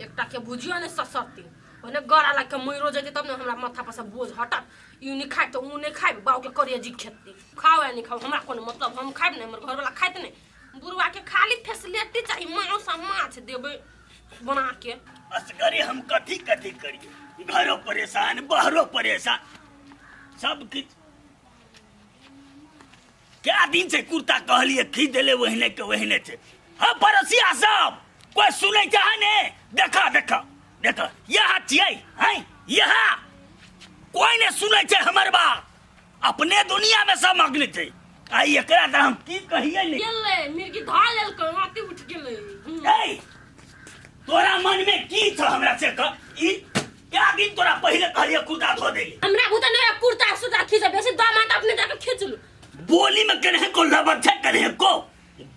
एकटा के भुजिया ने ससरती ओने गड़ा लग के मइरो जते तब ने हमरा माथा पर से बोझ हटत यू नहीं खाए तो ऊ नहीं खाए बाऊ के करिया जी खेती खाओ या नहीं खाओ हमरा कोनो मतलब हम खाए नहीं हमर घर वाला खाए नहीं बुरवा के खाली फैसिलिटी चाहिए मांस माछ देबे बना के असगरे हम कथी कथी करिए घरों परेशान बाहरों परेशान सब किछ क्या दिन से कुर्ता कहलिए खींच देले वहने के वहने से हाँ पड़ोसिया सब कोई सुने चाहे ने देखा देखा देखा यहाँ छिए हैं यहाँ कोई ने सुने छे हमर बात अपने दुनिया में सब मग्न छे आई एकरा त हम की कहिए ने गेले मिर्गी धा लेल के माटी उठ गेले ए तोरा मन में की छ हमरा से क ई क्या दिन तोरा पहले कहलिए कुर्ता धो देली हमरा बुता ने कुर्ता सुता खींच बेसी दामाद अपने जाके खींच लो बोली में कने को लबर छे कने को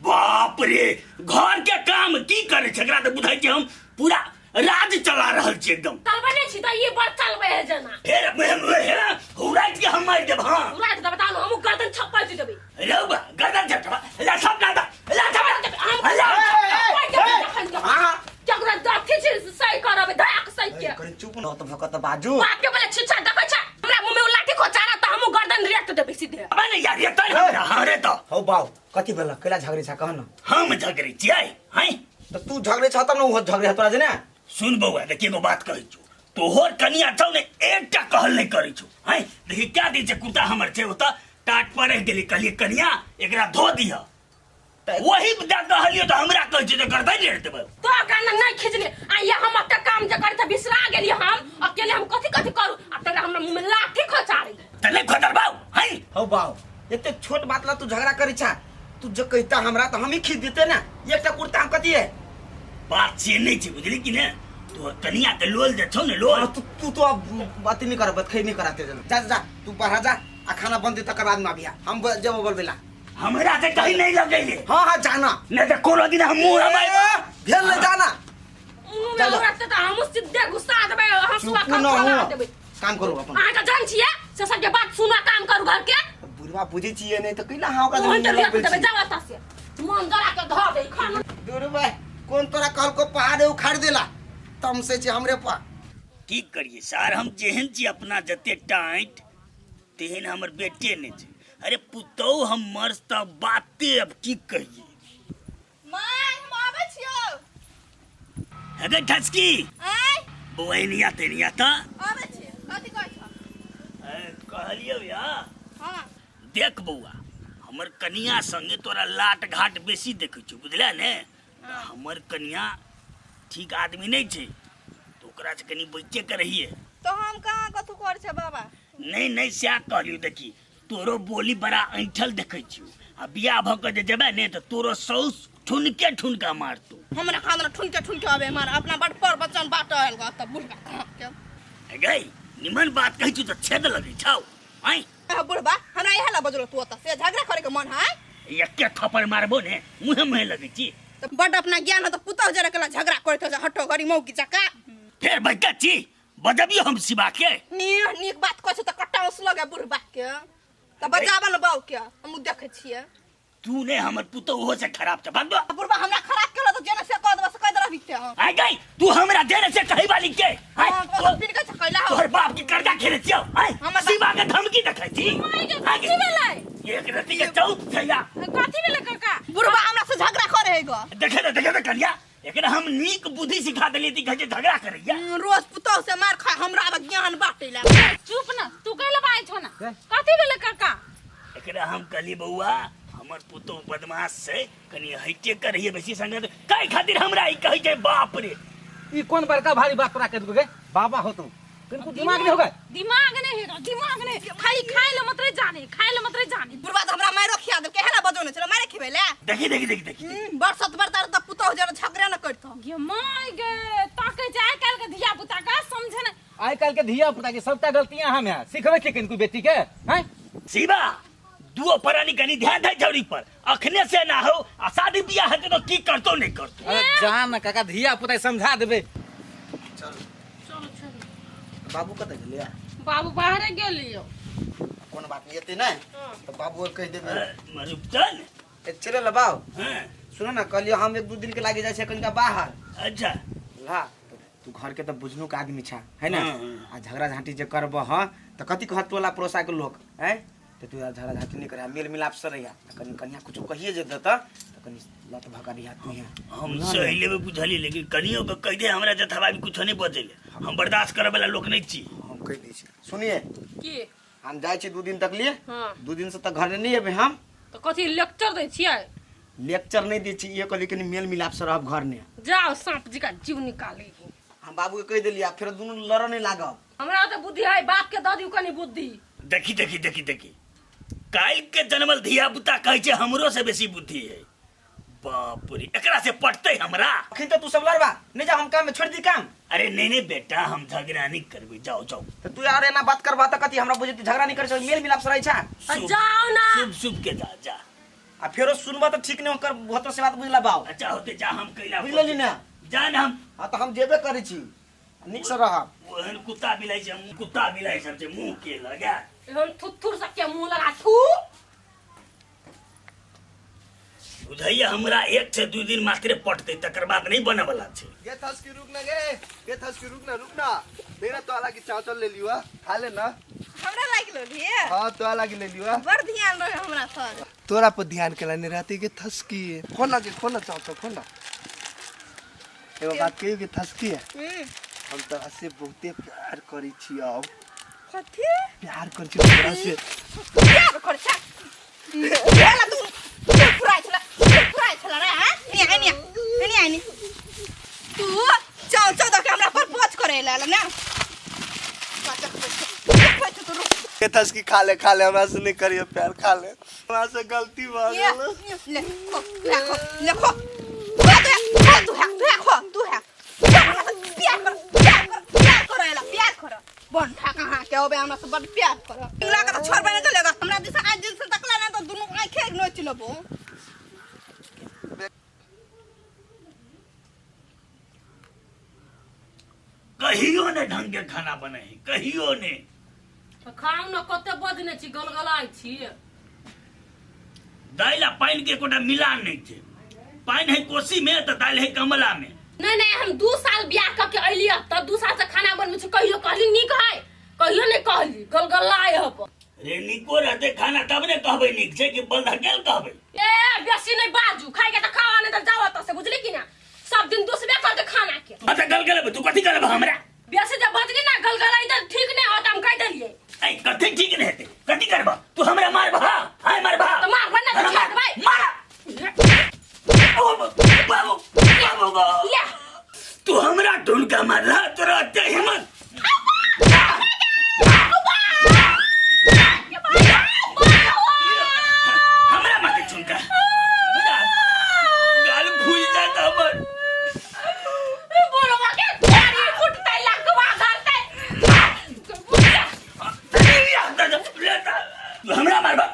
बाप रे घर के काम की करे छकरा त बुझाई के हम पूरा राज चला रहल छी एकदम तलबने छी त ये बड़ चलबे है जना फिर मैं हुराज के हम मार देब हां उराज त बताओ हम गर्दन छप्पा छी देबे रौबा गर्दन छप्पा ला सब ला हां जगरा दाखी छी सही करबे धक सही के करे चुप न त भकत बाजू बाप के बोले छिछा देखै छ हमरा मुंह में लाठी खोचारा त हम गर्दन रेट देबे सीधे अबे यार ये त हारे त हौ बाऊ कति बेला कैला झगरे छ कहन हम झगड़े छियै हैं त तू झगरे छ त न हो झगरे तोरा जने सुन बउआ देखिए को बात कहै छु तोहर कनिया छौ ने एकटा कहल नहीं करै छु हैं देखि क्या दिन से कुत्ता हमर छे ओता टाट पर रह गेली कहलिए कनिया एकरा धो दिया वही बता कहलियो तो हमरा कहै छै जे गर्दन रेट देबै तो गर्दन नहीं खींचले आ ये हम त काम जे करत बिसरा गेली हम अकेले हम कथि कथि करू आ तोरा हमरा मुंह में लाठी खोचारी तले खतर बाऊ हैं हौ बाऊ एते छोट बात ला तू झगड़ा करै छ तू जो कहता हमरा त हम ही खींच देते ना एकटा कुर्ता हम कथि है बात से नहीं छे बुझली कि ने तो कनिया के लोल दे छौ ने लोल तू तो अब बात नहीं कर बात खै नहीं कराते जा जा तू बाहर जा आ खाना बंद तक बाद में आबिया हम जब बोलबेला हमरा से कहीं नहीं लगैले हां हां जाना नहीं तो कोनो दिन हम मुंह हमारे भेल ले जाना मुंह में औरत त हम सीधे गुस्सा देबे हंसुआ का देबे काम करू अपन आ त जान छिए से सब के बात सुना काम करू घर के बुढ़वा बुझे छिए नहीं तो कैला हां का मोहन तो रेट देबे जावा त से मन जरा के ध दे खाना बुढ़वा कौन तोरा कहल को पहाड़ उखाड़ देला तम से छी हमरे पा की करिए सार हम जेहन छी अपना जते टाइट तेहन हमर बेटे ने छै अरे पुतौ हम मर्स त बाते अब की कहिए माय हम आबै छियौ अगे ठसकी आय बोइनिया तेनिया त आबै छी कथि कहै छ कहलियो या हां देख बउआ हमर कनिया संगे तोरा लाट घाट बेसी देखै छु बुझला ने हमर कनिया ठीक आदमी नहीं छे तो ओकरा से कनी बच्चे के रहिए तो हम कहां कथु कर छ बाबा नहीं नहीं स्या कहलियो देखी तोरो बोली बड़ा ऐठल देखै छु आ बियाह भ के जेबे ने तो तोरो सौस ठुनके ठुनका मारतो हमरा खाना ठुनके आबे मार अपना बड़ पर बच्चन बाटल ग त बुढ़ा के गई निमन बात कहै छु तो छेद लगै छौ हैं बुढ़बा हमरा इहे ला बजलो तू त से झगड़ा करे के मन है एके थप्पड़ मारबो ने मुंह लगै छी तो बड़ अपना ज्ञान त पुतौ जरा के झगड़ा करत छ हटो गरी मौकी चका फिर बच्चा छी बजबियो हम सिबा के नीक बात कहै छ त कटाउस लगे बुढ़बा के त बजावन बाऊ के हम देखै छियै तू ने हमर पुतो हो से खराब छ भाग दो बुढ़बा हमरा खराब केलो त जेना से कह देबा से कह देला बिते आ गई तू हमरा देने से कही वाली के तो फिर का कहला हो तोहर बाप की कर्जा खेले छियो सिबा के धमकी देखै छी कथि भेलै एक रति के चौथ छैया कथि भेलै काका बुढ़बा हमरा से झगड़ा करे है गो देखे तो कन्या एकरा हम नीक बुद्धि सिखा देली ती कहे झगड़ा करैया रोज पुतौ से मार खा हमरा अब ज्ञान बाटेला चुप ना तू कहले बाय छो ना कथि भेलै काका एकरा हम कहली बउआ हमर पुतो बदमाश से कनी हइटे करहिए बेसी संगत काई खातिर हमरा ई कहै छै बाप रे ई कौन बड़का भारी बात तोरा कह दोगे बाबा हो तू किनको दिमाग नहीं होगा दिमाग नहीं खाली खाए ले मत रे जाने बुढ़बा त हमरा मारो खिया दे केहला बजोने चलो मारे खिबेले देखी बरसत बरतर त पुतौ जरा झगड़ा न करतो गे माय गे ताके जाय काल के धिया पुता का समझे न आज कल के धिया पुता की सबटा गलतियां हम है सिखबे के किनको बेटी के हैं शिवा दुओ परानी कनी ध्यान दे जौरी पर अखने से ना हो आ शादी बियाह हेते तो की करतो नहीं करतो अरे जान काका धिया पुता समझा देबे चलो बाबू कत गेलिया बाबू बाहर गेलियो कोन बात नहीं एते ना तो बाबू कह देबे मरुचन चले ल बाऊ हां सुनो ना कल हम एक दो दिन के लागे जाय छै कनिका बाहर अच्छा ला तो तू घर के तो बुझनु का आदमी छा है ना हाँ। आ झगड़ा झांटी जे करब हां तो कथी कहत टोला पड़ोसा के लोग हैं तो तू झगड़ा झांटी नहीं करे मेल मिलाप से रहिया कनी कन्या कुछ कहिए जे देता तो कनी लत भगा दिया तू है हम सहिले में बुझली लेकिन कनियो के कह दे हमरा जथवा भी कुछ नहीं बचले हम बर्दाश्त करे वाला लोग नहीं छी हम कह दै छी सुनिए की हम जाय छी 2 दिन तक लिए हाँ 2 दिन से तक घर नहीं अबे हम तो कथी लेक्चर दै छियै लेक्चर नहीं दै छी ये कहली कनी मेल मिलाप से रहब घर ने जाओ सांप जी का जीव निकाले हम बाबू के कह देलिया फिर दोनों लड़ नहीं लागब हमरा तो बुद्धि है बाप के दादी कनी बुद्धि देखी देखी देखी देखी काल के जन्मल धिया पुता कहे छे हमरो से बेसी बुद्धि है बाप रे एकरा से पटते हमरा अखिन तो तू सब लड़बा नहीं जा हम काम में छोड़ दी काम अरे नहीं नहीं बेटा हम झगड़ा नहीं करबे जाओ जाओ तो तू यार एना बात करबा त कथी हमरा बुझे झगड़ा नहीं करे छै मेल मिलाप से रही छा जाओ ना शुभ शुभ के जा जा आ फेरो सुनबा त ठीक नहीं कर बहुत से बात बुझला बाऊ अच्छा होते जा हम कैला बुझलली ना जान हम हां तो हम जेबे करै छी निक से रह ओहन कुत्ता बिलाई सब से मुंह के लगा हम थुथुर सके मुंह लगा थू बुझाइए हमरा 1 से 2 दिन मात्रे पटते तकर बाद नहीं बने वाला छे ये थस की रुक ना रुक ना देना तो अलग चाव चल ले लियो खा ले ना हमरा लाग लिए हां तो अलग ले लियो बड़ ध्यान रहे हमरा पर तोरा पर ध्यान केला नहीं रहती के थस की खोना चाव तो खोना एगो बात कहियो के थस की है हम तो से बहुते प्यार करी छी अब कथी प्यार कर छी तोरा से प्यार कर छा याला तू पुराई छला रे हां नहीं आनी तू चाव तो के हमरा पर पोछ करे ला ना ये थस की खा ले हमरा से नहीं करियो प्यार खा ले हमरा से गलती हो गेल ले खो तू है प्यार कर बन कहां के होबे हमरा से बड़ प्यार कर इंगला का छोड़ बने चलेगा हमरा दिस आज दिन से तकला ना तो दोनों आंखें नोच लेबो कहियो ने ढंग के खाना बने कहियो ने खाऊ न कते बजने छी गलगलाई छी दाइला पानी के कोटा मिलान नहीं छे पानी है कोसी में तो दाल है कमला में नहीं हम 2 साल बियाह करके अइली त 2 साल से खाना बनबै छी कहियो कहली निक है कहियो नहीं कहली गलगलाई हब रे निको रहते खाना तब ने कहबे निक छे कि बंद गेल कहबे ए बेसी नहीं बाजू खाई के त खावा नहीं त जावा त से बुझली कि ना सब दिन दूसरे करके खाना के अच्छा गलगल तू कथी करब हमरा बेसी जब बजली ना गलगलाई त ठीक नहीं होत हम कह देलिए ए कथी ठीक नहीं हेते कथी करब तू हमरा मारबा हाय मारबा तो मार बना तो छाट भाई मार बाबू ले तू हमरा ढूंढ के मार रहा तोरा ते हिम्मत हमरा माथे छुनका गाल फूल जाता हमर बोलो के गाड़ी फुटते लगवा घरते तू हमरा मारबा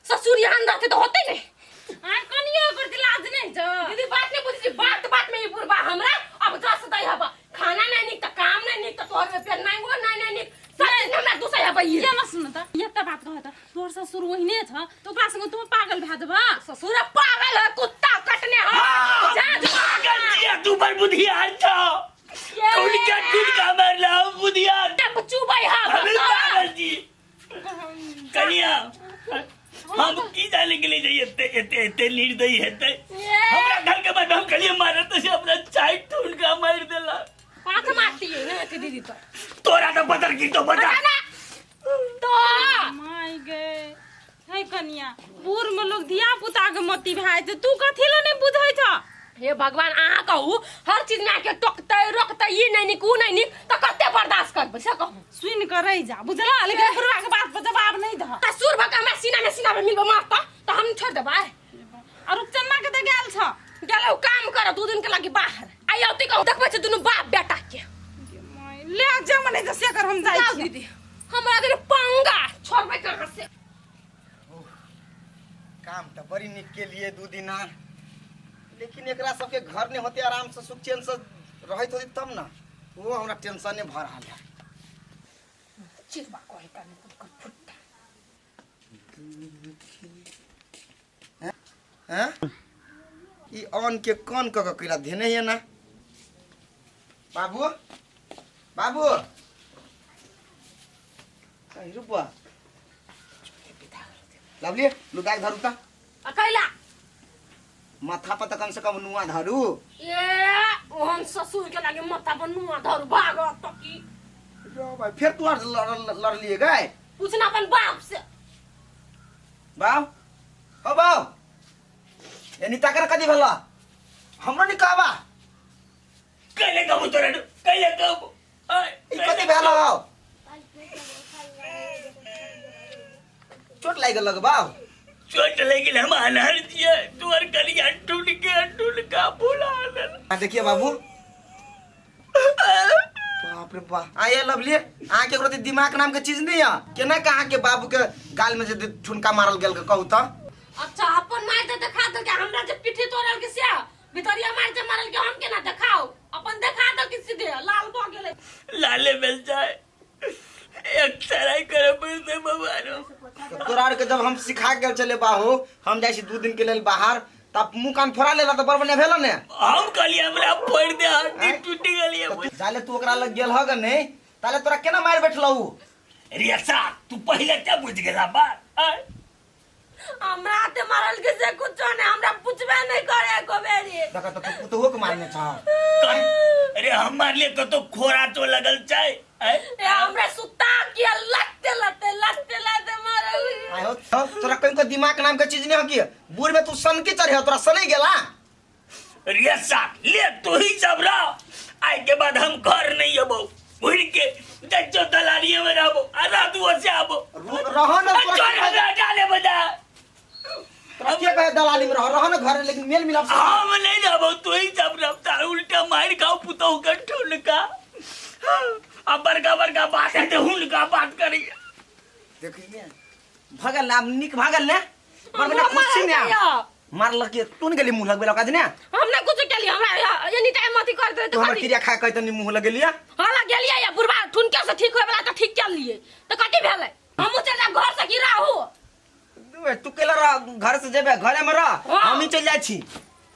ससुर यहाँ रहते तो होते नहीं कनियो कर लाज नहीं छ दीदी बात नहीं बुझी बात में ही बुरबा हमरा अब दस दई हबा खाना नहीं निक त काम नहीं निक त तोहर में पेट नहीं वो नहीं निक सब हमरा दूसरा हबा ये न सुन त यता बात कहत तोर ससुर वहिने छ त ओकरा संग तू पागल भए देबा ससुर पागल है कुत्ता कटने हो जा पागल जिया तू पर बुधियार छ टुनका मारला बुधियार तब चुबाई हा पागल जी कनिया हम की जाने के लिए जाइए एते निर्दयी हेते हमरा घर के बाद हम कलिए मारे तो से अपना चाय टुनका मार देला पाछ मारती है ना के दीदी पर तोरा तो बदर की तो बता तो माय गे है कनिया बूढ़ में लोग धिया पुता के मती भाई त तू कथि ल नहीं बुझै छ हे भगवान आहा कहू हर चीज में आके टोकते रोकते ये नहीं निक उ नहीं निक त कते बर्दाश्त करबे से कहू सुन कर रह जा बुझला लेकिन बुढ़वा के बात पर जवाब नहीं द ससुर भका हमरा सीना में मिलबे मारता त हम छोड़ देबै और चन्ना के त गेल छ गेलौ काम कर 2 दिन के लागि बाहर आई औती कहू देखबै छ दुनु बाप बेटा के ले जा मने त से कर हम जाई जाओ दीदी हमरा दिन पंगा छोड़बे कर काम तो बड़ी निक के लिए 2 दिन लेकिन एकरा सबके घर नहीं होते आराम से सुख चैन से रहत होती तब ना वो हमरा टेंशन भर रहा है चिरबा कहे का नहीं तुमको फुट्टा हैं ई ऑन के कौन क कइला धेने है ना बाबू बाबू कहीं रुपा लवली लुगाई धरू ता अकेला माथा पर त कम से कम नुआ धरू ए ओहन ससुर के लागे मत्ता पर नुआ धर भाग तकी रो भाई फिर तू लड़ लिए गए पूछना अपन बाप से बाव ओ बाव ए नीता कर कदी भला हमरो नि कहबा कैले कहू तोरा कैले कहू ई कदी भला बाव चोट लाग लग बाव चोट लगी हम अनहर दिए तोर कलिया टूट का बोला देखिए बाबू बाप रे बाप आये लवली आके ओकरा दिमाग नाम के चीज नहीं है केना कहा के बाबू के गाल में जे ठुनका मारल गेल के कहू त अच्छा अपन मार दे देखा दो के हमरा जे पिठी तोड़ल के सिया भितरिया मार जे मारल के हम केना देखाओ अपन देखा दो कि सीधे लाल भ गेले लाले मिल जाए एक सराय करे पड़ते बाबारो तोरा के जब हम सिखा गेल चले बाहू हम जाई छी 2 दिन के लेल बाहर तब मुंह कान फोड़ा लेला त बड़ बढ़िया भेल ने हम कहलिए हमरा फोड़ दे हड्डी टूट गेलिए जाले तू ओकरा लग गेल हग नहीं ताले तोरा केना मार बैठलहू रियसा तू पहले क्या बुझ गेला बात हमरा ते मारल के से कुछ नहीं हमरा पूछबे नहीं करे को बेरी देखा तो तू हो के मारने छ अरे हमार लिए तो खोरा तो लगल चाय ए हमरा सुता के लगते मारल आयो तोरा कहीं को दिमाग नाम के चीज नहीं हो कि बूढ़ में तू सन के चढ़े तोरा सने गेला रियसा ले तू ही सब रहो आई के बाद हम घर नहीं अबो भूल के जच्चो दलालिए में रहबो आधा तू से आबो रहो ना छोड़ डाले बजा तोरा के कहे दलाली में रहो ना घर लेकिन मेल मिलाप हम नहीं जाबो तू ही सब रफ्ता उल्टा मार खाओ पुतो का ठुनका अब बड़का बात है तो हुनका बात करिए देखिए भगल ना निक भगल ने पर बिना खुशी ने मारल के तू नहीं गेली मुंह लगबे लगा ने हमने कुछ के लिए हमरा एनी टाइम मत कर दे तू हमर क्रिया खा कहत नि मुंह लगे लिया हाला गेलिया या बुढ़वा ठुनके से ठीक होय वाला त ठीक कर लिए त कथि भेलै हमहु चल घर से गिरा हो तू केला रह घर से जेबे घरे में रह हम ही चल जाई छी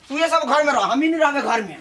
तू ये सब घर में रह हम ही नहीं रहबे घर में